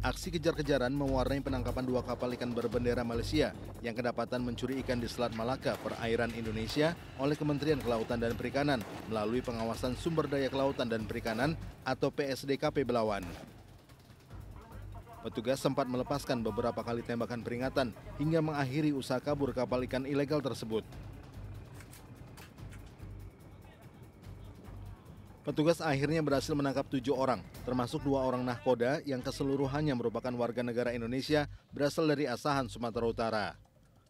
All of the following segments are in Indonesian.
Aksi kejar-kejaran mewarnai penangkapan 2 kapal ikan berbendera Malaysia yang kedapatan mencuri ikan di Selat Malaka, perairan Indonesia oleh Kementerian Kelautan dan Perikanan melalui Pengawasan Sumber Daya Kelautan dan Perikanan atau PSDKP Belawan. Petugas sempat melepaskan beberapa kali tembakan peringatan hingga mengakhiri usaha kabur kapal ikan ilegal tersebut. Petugas akhirnya berhasil menangkap 7 orang, termasuk 2 orang nahkoda yang keseluruhannya merupakan warga negara Indonesia berasal dari Asahan, Sumatera Utara.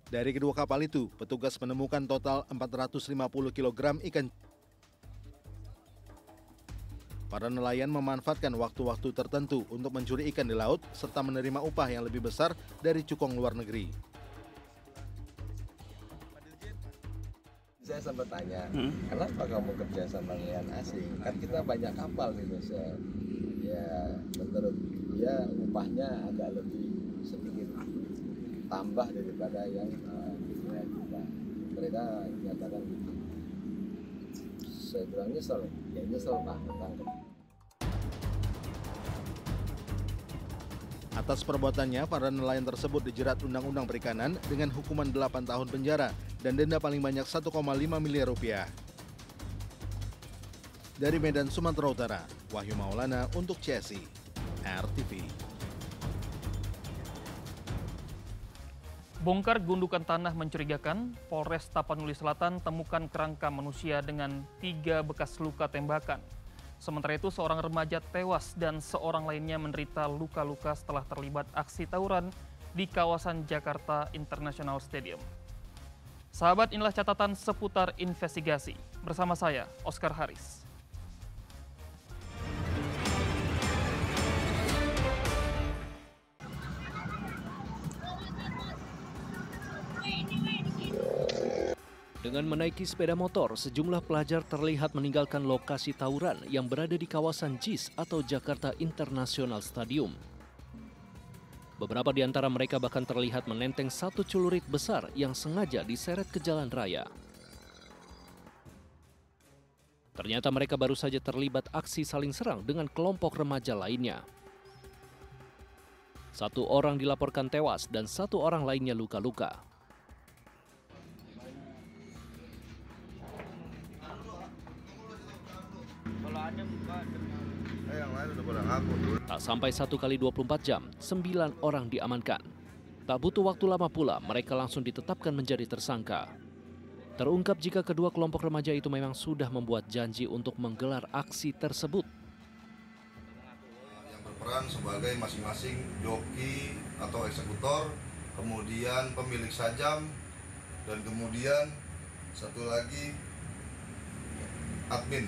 Dari kedua kapal itu, petugas menemukan total 450 kg ikan. Para nelayan memanfaatkan waktu-waktu tertentu untuk mencuri ikan di laut serta menerima upah yang lebih besar dari cukong luar negeri. Saya sempat tanya, kenapa kamu kerja sama nelayan asing? Kan kita banyak kapal di Indonesia. Ya, menurut dia upahnya agak lebih sedikit tambah daripada yang nelayan kita. Mereka menyatakan gitu. Saya bilang nyesel, ya nyesel Pak, tangkap. Atas perbuatannya, para nelayan tersebut dijerat Undang-Undang Perikanan dengan hukuman 8 tahun penjara dan denda paling banyak 1,5 miliar rupiah. Dari Medan, Sumatera Utara, Wahyu Maulana untuk CSI RTV. Bongkar gundukan tanah mencurigakan, Polres Tapanuli Selatan temukan kerangka manusia dengan 3 bekas luka tembakan. Sementara itu, seorang remaja tewas dan seorang lainnya menderita luka-luka setelah terlibat aksi tawuran di kawasan Jakarta International Stadium. Sahabat, inilah catatan seputar investigasi. Bersama saya, Oscar Haris. Dengan menaiki sepeda motor, sejumlah pelajar terlihat meninggalkan lokasi tawuran yang berada di kawasan JIS atau Jakarta International Stadium. Beberapa di antara mereka bahkan terlihat menenteng satu celurit besar yang sengaja diseret ke jalan raya. Ternyata mereka baru saja terlibat aksi saling serang dengan kelompok remaja lainnya. 1 orang dilaporkan tewas dan 1 orang lainnya luka-luka. Tak sampai 1 kali 24 jam, 9 orang diamankan. Tak butuh waktu lama pula, mereka langsung ditetapkan menjadi tersangka. Terungkap jika kedua kelompok remaja itu memang sudah membuat janji untuk menggelar aksi tersebut. Yang berperan sebagai masing-masing joki atau eksekutor, kemudian pemilik sajam, dan kemudian satu lagi admin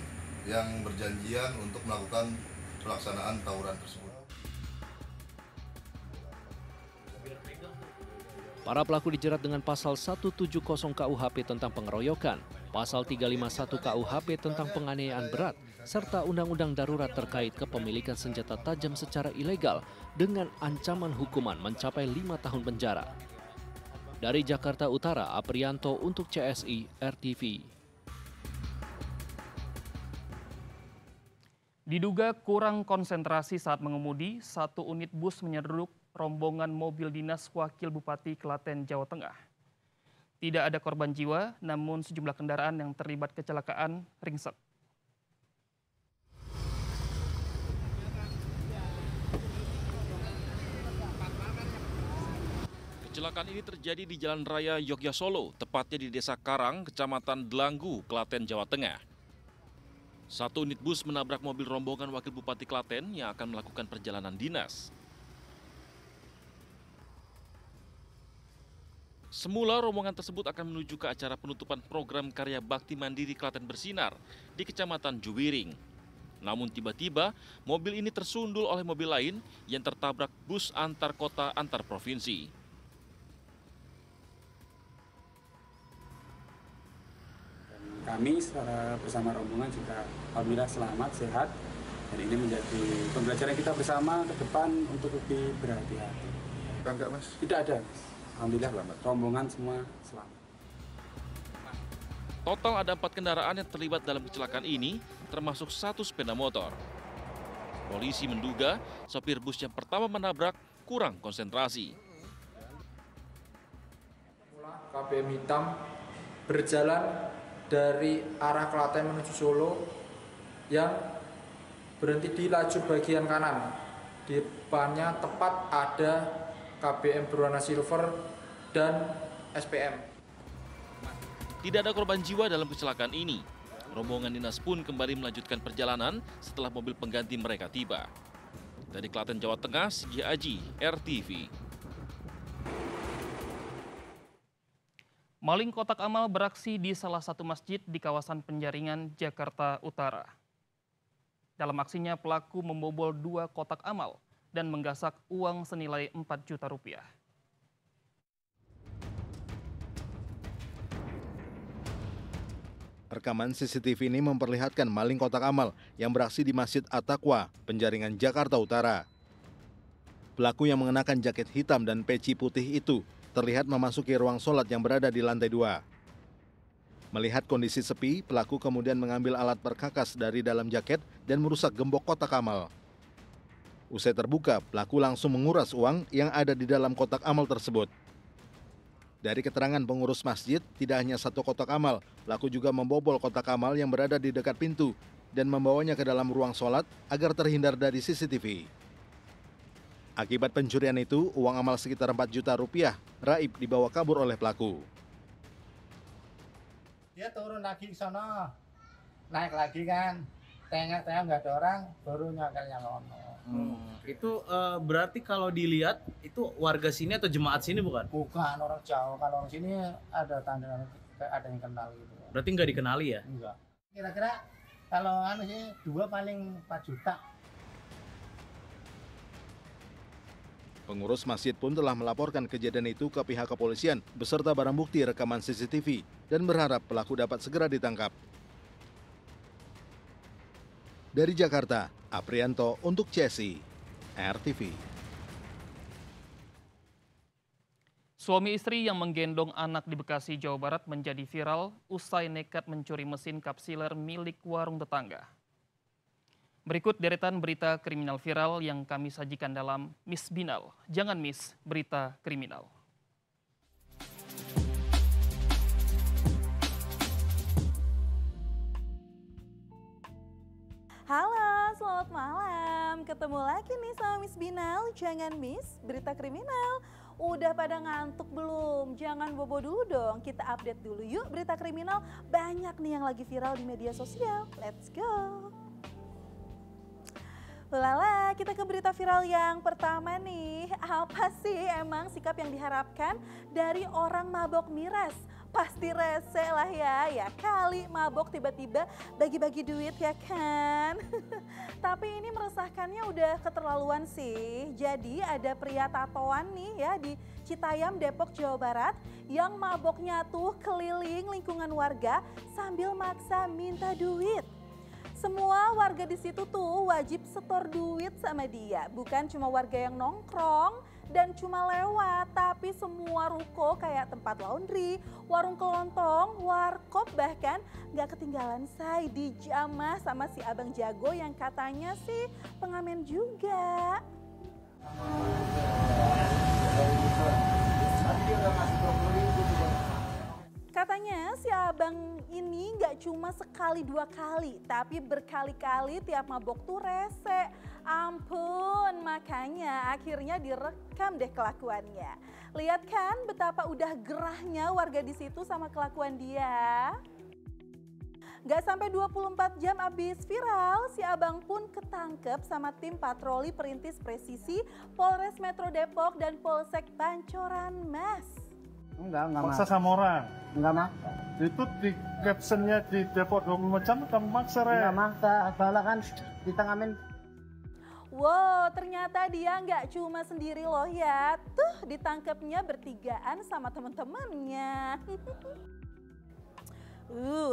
yang berjanjian untuk melakukan pelaksanaan tawuran tersebut. Para pelaku dijerat dengan pasal 170 KUHP tentang pengeroyokan, pasal 351 KUHP tentang penganiayaan berat, serta undang-undang darurat terkait kepemilikan senjata tajam secara ilegal dengan ancaman hukuman mencapai 5 tahun penjara. Dari Jakarta Utara, Aprianto untuk CSI RTV. Diduga kurang konsentrasi saat mengemudi, 1 unit bus menyeruduk rombongan mobil dinas Wakil Bupati Klaten, Jawa Tengah. Tidak ada korban jiwa, namun sejumlah kendaraan yang terlibat kecelakaan ringsek. Kecelakaan ini terjadi di Jalan Raya Yogyakarta Solo, tepatnya di Desa Karang, Kecamatan Delanggu, Klaten, Jawa Tengah. 1 unit bus menabrak mobil rombongan Wakil Bupati Klaten yang akan melakukan perjalanan dinas. Semula rombongan tersebut akan menuju ke acara penutupan program karya bakti mandiri Klaten Bersinar di Kecamatan Juwiring. Namun tiba-tiba mobil ini tersundul oleh mobil lain yang tertabrak bus antar kota antar provinsi. Kami secara bersama rombongan juga alhamdulillah selamat, sehat, dan ini menjadi pembelajaran kita bersama ke depan untuk lebih berhati-hati. Enggak, Mas? Tidak ada, Mas. Alhamdulillah selamat. Rombongan semua selamat. Total ada 4 kendaraan yang terlibat dalam kecelakaan ini, termasuk 1 sepeda motor. Polisi menduga sopir bus yang pertama menabrak kurang konsentrasi. KBM hitam berjalan dari arah Klaten menuju Solo yang berhenti di lajur bagian kanan. Di depannya tepat ada KBM berwarna silver dan SPM. Tidak ada korban jiwa dalam kecelakaan ini. Rombongan dinas pun kembali melanjutkan perjalanan setelah mobil pengganti mereka tiba. Dari Klaten, Jawa Tengah, Sigi Aji, RTV. Maling kotak amal beraksi di salah satu masjid di kawasan Penjaringan, Jakarta Utara. Dalam aksinya, pelaku membobol 2 kotak amal dan menggasak uang senilai 4 juta rupiah. Rekaman CCTV ini memperlihatkan maling kotak amal yang beraksi di Masjid At-Taqwa, Penjaringan, Jakarta Utara. Pelaku yang mengenakan jaket hitam dan peci putih itu terlihat memasuki ruang sholat yang berada di lantai 2. Melihat kondisi sepi, pelaku kemudian mengambil alat perkakas dari dalam jaket dan merusak gembok kotak amal. Usai terbuka, pelaku langsung menguras uang yang ada di dalam kotak amal tersebut. Dari keterangan pengurus masjid, tidak hanya 1 kotak amal, pelaku juga membobol kotak amal yang berada di dekat pintu dan membawanya ke dalam ruang sholat agar terhindar dari CCTV. Akibat pencurian itu, uang amal sekitar 4 juta rupiah raib dibawa kabur oleh pelaku. Dia turun lagi ke sana, naik lagi kan, tengok-tengok nggak ada orang, baru nyakelnya lono. Itu berarti kalau dilihat itu warga sini atau jemaat sini bukan? Bukan orang Jawa, kalau orang sini ada tanda ada yang kenal gitu. Berarti nggak dikenali ya? Enggak. Kira-kira kalau sih 2 paling 4 juta. Pengurus masjid pun telah melaporkan kejadian itu ke pihak kepolisian beserta barang bukti rekaman CCTV dan berharap pelaku dapat segera ditangkap. Dari Jakarta, Aprianto untuk CSI, RTV. Suami istri yang menggendong anak di Bekasi, Jawa Barat menjadi viral usai nekat mencuri mesin kapsiler milik warung tetangga. Berikut deretan berita kriminal viral yang kami sajikan dalam Miss Binal. Jangan miss berita kriminal. Halo, selamat malam. Ketemu lagi nih sama Miss Binal. Jangan miss berita kriminal. Udah pada ngantuk belum? Jangan bobo dulu dong. Kita update dulu yuk berita kriminal. Banyak nih yang lagi viral di media sosial. Let's go. Lala, kita ke berita viral yang pertama nih. Apa sih emang sikap yang diharapkan dari orang mabok miras? Pasti rese lah ya kali mabok tiba-tiba bagi-bagi duit ya kan. Tapi ini meresahkannya udah keterlaluan sih. Jadi ada pria tatoan nih ya di Citayam, Depok, Jawa Barat yang maboknya tuh keliling lingkungan warga sambil maksa minta duit. Semua warga di situ tuh wajib setor duit sama dia. Bukan cuma warga yang nongkrong dan cuma lewat, tapi semua ruko kayak tempat laundry, warung kelontong, warkop bahkan gak ketinggalan say dijamah sama si abang jago yang katanya sih pengamen juga. Katanya si abang ini gak cuma sekali 2 kali, tapi berkali-kali tiap mabok tuh rese. Ampun, makanya akhirnya direkam deh kelakuannya. Lihat kan betapa udah gerahnya warga di situ sama kelakuan dia. Gak sampai 24 jam abis viral, si abang pun ketangkep sama tim patroli perintis presisi Polres Metro Depok dan Polsek Pancoran Mas. Enggak maksa sama orang? Enggak maksa. Itu di captionnya di Depok 24 jam kamu maksa re? Enggak maksa, soalnya kan kita ngamen. Wow, ternyata dia nggak cuma sendiri loh ya. Tuh ditangkapnya bertigaan sama teman-temannya.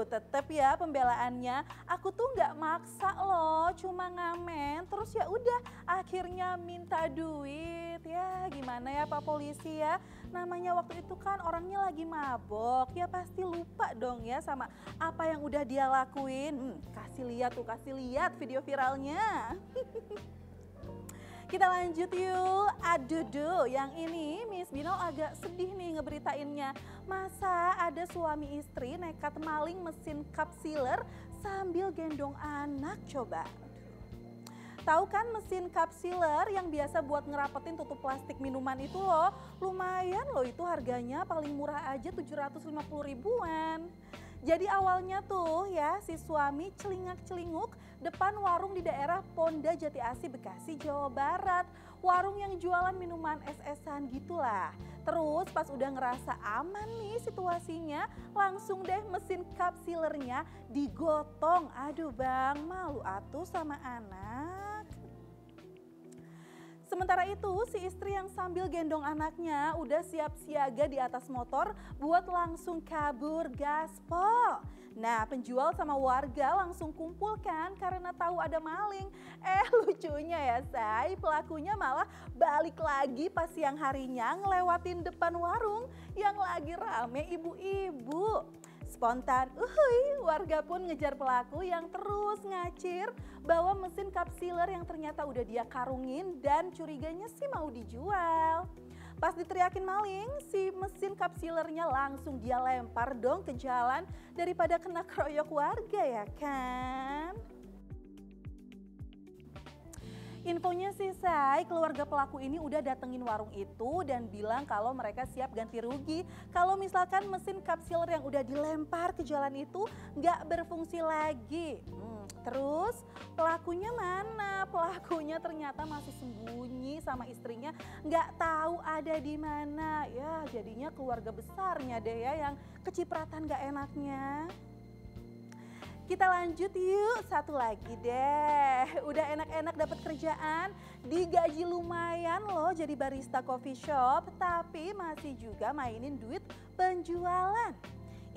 Tetep ya pembelaannya. Aku tuh nggak maksa loh, cuma ngamen. Terus ya udah, akhirnya minta duit. Ya gimana ya Pak Polisi ya? Namanya waktu itu kan orangnya lagi mabok, ya pasti lupa dong ya sama apa yang udah dia lakuin. Kasih lihat video viralnya. Kita lanjut yuk, aduh yang ini Miss Binal agak sedih nih ngeberitainnya. Masa ada suami istri nekat maling mesin cup sealer sambil gendong anak coba. Tahu kan mesin cup sealer yang biasa buat ngerapetin tutup plastik minuman itu loh. Lumayan loh itu harganya, paling murah aja 750 ribuan. Jadi awalnya tuh ya si suami celingak-celinguk depan warung di daerah Ponda Jati Asih Bekasi Jawa Barat. Warung yang jualan minuman es-esan gitulah. Terus pas udah ngerasa aman nih situasinya, langsung deh mesin cup sealernya digotong. Aduh bang, malu atuh sama anak. Sementara itu si istri yang sambil gendong anaknya udah siap siaga di atas motor buat langsung kabur gaspol. Nah penjual sama warga langsung kumpul kan karena tahu ada maling. Lucunya ya say, pelakunya malah balik lagi pas siang harinya ngelewatin depan warung yang lagi rame ibu-ibu. Spontan, warga pun ngejar pelaku yang terus ngacir bawa mesin cup sealer yang ternyata udah dia karungin dan curiganya sih mau dijual. Pas diteriakin maling, si mesin cup sealernya langsung dia lempar dong ke jalan daripada kena keroyok warga ya kan. Infonya sih say, keluarga pelaku ini udah datengin warung itu dan bilang kalau mereka siap ganti rugi. Kalau misalkan mesin cup sealer yang udah dilempar ke jalan itu nggak berfungsi lagi. Terus pelakunya mana? Pelakunya ternyata masih sembunyi sama istrinya, nggak tahu ada di mana. Ya jadinya keluarga besarnya deh ya yang kecipratan nggak enaknya. Kita lanjut yuk, satu lagi deh. Udah enak-enak dapat kerjaan, digaji lumayan loh jadi barista coffee shop, tapi masih juga mainin duit penjualan.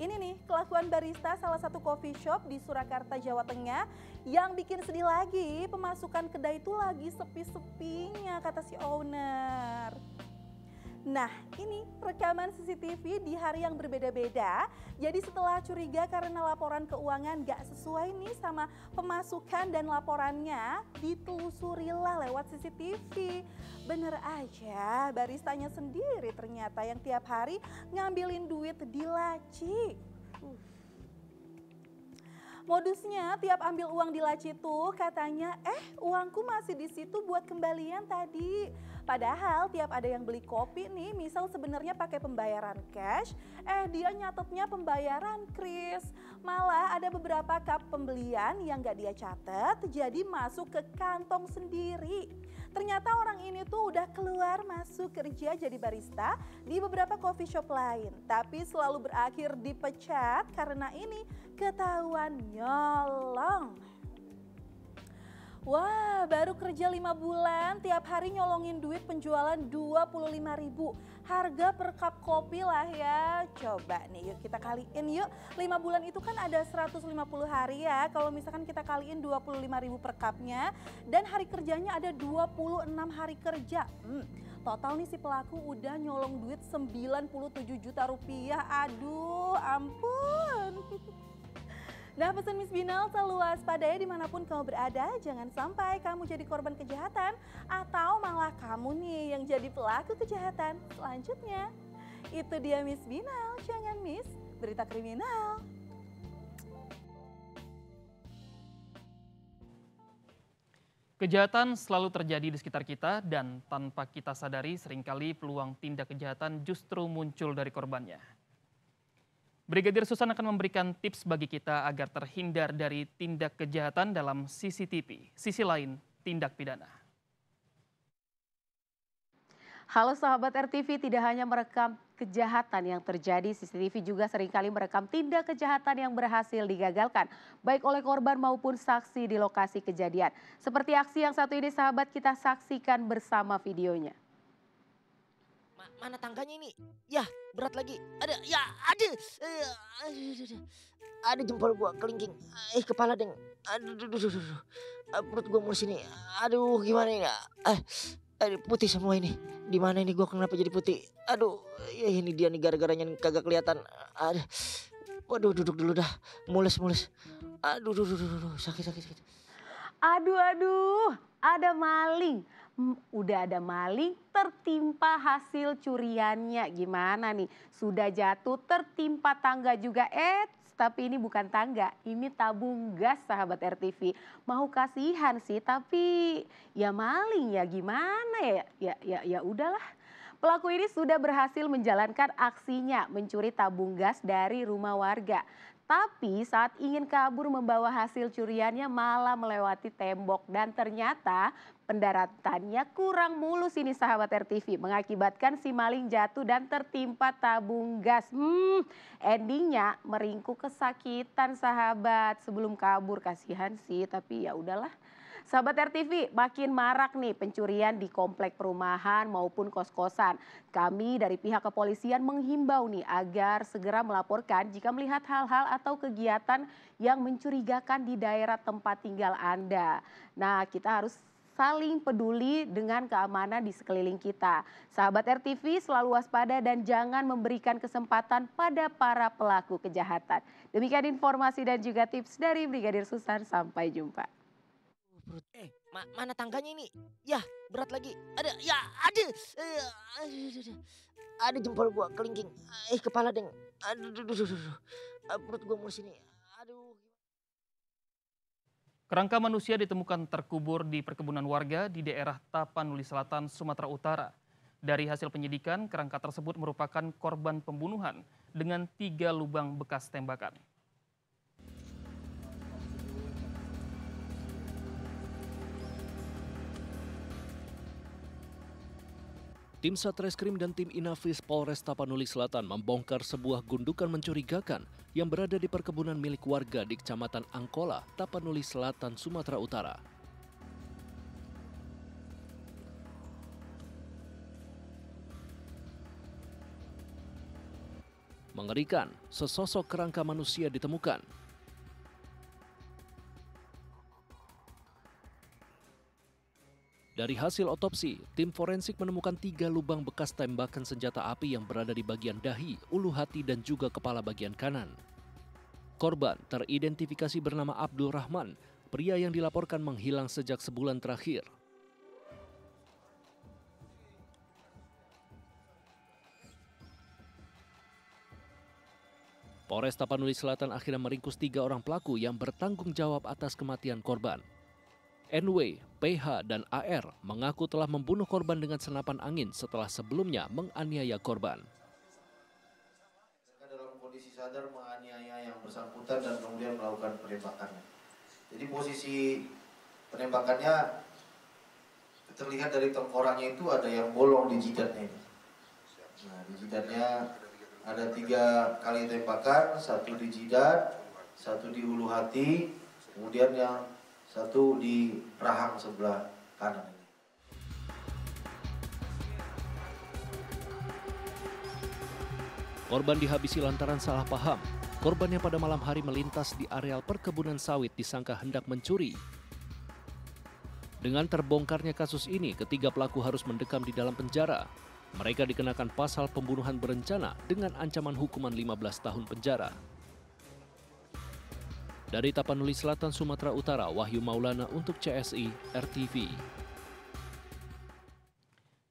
Ini nih kelakuan barista salah satu coffee shop di Surakarta, Jawa Tengah yang bikin sedih lagi. Pemasukan kedai itu lagi sepi-sepinya kata si owner. Nah ini rekaman CCTV di hari yang berbeda-beda. Jadi setelah curiga karena laporan keuangan gak sesuai nih sama pemasukan dan laporannya, ditelusurilah lewat CCTV. Bener aja baristanya sendiri ternyata yang tiap hari ngambilin duit di laci. Modusnya tiap ambil uang di laci tuh katanya, uangku masih di situ buat kembalian tadi. Padahal tiap ada yang beli kopi nih, misal sebenarnya pakai pembayaran cash, dia nyatetnya pembayaran kris. Malah ada beberapa cup pembelian yang gak dia catat, jadi masuk ke kantong sendiri. Ternyata orang ini tuh udah keluar masuk kerja jadi barista di beberapa coffee shop lain. Tapi selalu berakhir dipecat karena ini ketahuan nyolong. Wah, baru kerja 5 bulan, tiap hari nyolongin duit penjualan 25.000. Harga per cup kopi lah ya. Coba nih yuk kita kaliin yuk. 5 bulan itu kan ada 150 hari ya. Kalau misalkan kita kaliin 25.000 per cupnya. Dan hari kerjanya ada 26 hari kerja. Total nih si pelaku udah nyolong duit 97 juta rupiah. Aduh ampun. Nah pesan Miss Binal, selalu waspada ya dimanapun kamu berada, jangan sampai kamu jadi korban kejahatan atau malah kamu nih yang jadi pelaku kejahatan selanjutnya. Itu dia Miss Binal, jangan miss berita kriminal. Kejahatan selalu terjadi di sekitar kita dan tanpa kita sadari seringkali peluang tindak kejahatan justru muncul dari korbannya. Brigadir Susan akan memberikan tips bagi kita agar terhindar dari tindak kejahatan dalam CCTV. Sisi lain, tindak pidana. Halo sahabat RTV, tidak hanya merekam kejahatan yang terjadi, CCTV juga seringkali merekam tindak kejahatan yang berhasil digagalkan, baik oleh korban maupun saksi di lokasi kejadian. Seperti aksi yang satu ini sahabat, kita saksikan bersama videonya. Mana tangganya ini? Ya, berat lagi. Ada jempol gua kelingking. Kepala deng. Aduh. Perut gua mulus ini. Aduh, gimana ini? Aduh, putih semua ini. Di mana ini gua kenapa jadi putih? Aduh, ya ini dia nih gara-garanya kagak kelihatan. Aduh. Waduh, duduk dulu dah. Mulus. Aduh, sakit. Aduh, ada maling. Udah ada maling tertimpa hasil curiannya. Gimana nih? Sudah jatuh tertimpa tangga juga. Tapi ini bukan tangga, ini tabung gas sahabat RTV. Mau kasihan sih, tapi ya maling ya gimana ya? Ya udahlah. Pelaku ini sudah berhasil menjalankan aksinya mencuri tabung gas dari rumah warga. Tapi saat ingin kabur membawa hasil curiannya malah melewati tembok dan ternyata pendaratannya kurang mulus ini sahabat RTV. Mengakibatkan si maling jatuh dan tertimpa tabung gas. Endingnya meringkuk kesakitan sahabat sebelum kabur. Kasihan sih tapi ya udahlah. Sahabat RTV, makin marak nih pencurian di komplek perumahan maupun kos-kosan. Kami dari pihak kepolisian menghimbau nih agar segera melaporkan jika melihat hal-hal atau kegiatan yang mencurigakan di daerah tempat tinggal Anda. Nah, kita harus saling peduli dengan keamanan di sekeliling kita. Sahabat RTV selalu waspada dan jangan memberikan kesempatan pada para pelaku kejahatan. Demikian informasi dan juga tips dari Brigadir Susan. Sampai jumpa. Mana tangganya ini? Ya, berat lagi. Ada jempol gua kelingking. Kepala deng. Aduh. Perut gua mulus ini. Aduh. Kerangka manusia ditemukan terkubur di perkebunan warga di daerah Tapanuli Selatan, Sumatera Utara. Dari hasil penyidikan, kerangka tersebut merupakan korban pembunuhan dengan 3 lubang bekas tembakan. Tim Satreskrim dan tim Inafis Polres Tapanuli Selatan membongkar sebuah gundukan mencurigakan yang berada di perkebunan milik warga di Kecamatan Angkola, Tapanuli Selatan, Sumatera Utara. Mengerikan, sesosok kerangka manusia ditemukan. Dari hasil otopsi, tim forensik menemukan 3 lubang bekas tembakan senjata api yang berada di bagian dahi, ulu hati, dan juga kepala bagian kanan. Korban teridentifikasi bernama Abdul Rahman, pria yang dilaporkan menghilang sejak sebulan terakhir. Polres Tapanuli Selatan akhirnya meringkus 3 orang pelaku yang bertanggung jawab atas kematian korban. NW, PH, dan AR mengaku telah membunuh korban dengan senapan angin setelah sebelumnya menganiaya korban. Dalam kondisi sadar menganiaya yang bersangkutan dan kemudian melakukan penembakan. Jadi posisi penembakannya terlihat dari tengkoraknya itu ada yang bolong di jidatnya ini. Nah, di jidatnya ada 3 kali tembakan, 1 di jidat, 1 di ulu hati, kemudian yang 1 di rahang sebelah kanan ini. Korban dihabisi lantaran salah paham. Korban yang pada malam hari melintas di areal perkebunan sawit disangka hendak mencuri. Dengan terbongkarnya kasus ini, ketiga pelaku harus mendekam di dalam penjara. Mereka dikenakan pasal pembunuhan berencana dengan ancaman hukuman 15 tahun penjara. Dari Tapanuli Selatan, Sumatera Utara, Wahyu Maulana untuk CSI RTV.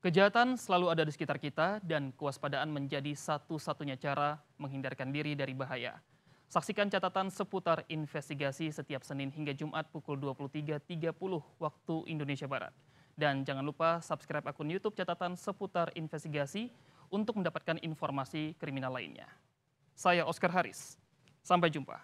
Kejahatan selalu ada di sekitar kita dan kewaspadaan menjadi satu-satunya cara menghindarkan diri dari bahaya. Saksikan catatan seputar investigasi setiap Senin hingga Jumat pukul 23.30 waktu Indonesia Barat. Dan jangan lupa subscribe akun YouTube catatan seputar investigasi untuk mendapatkan informasi kriminal lainnya. Saya Oscar Haris, sampai jumpa.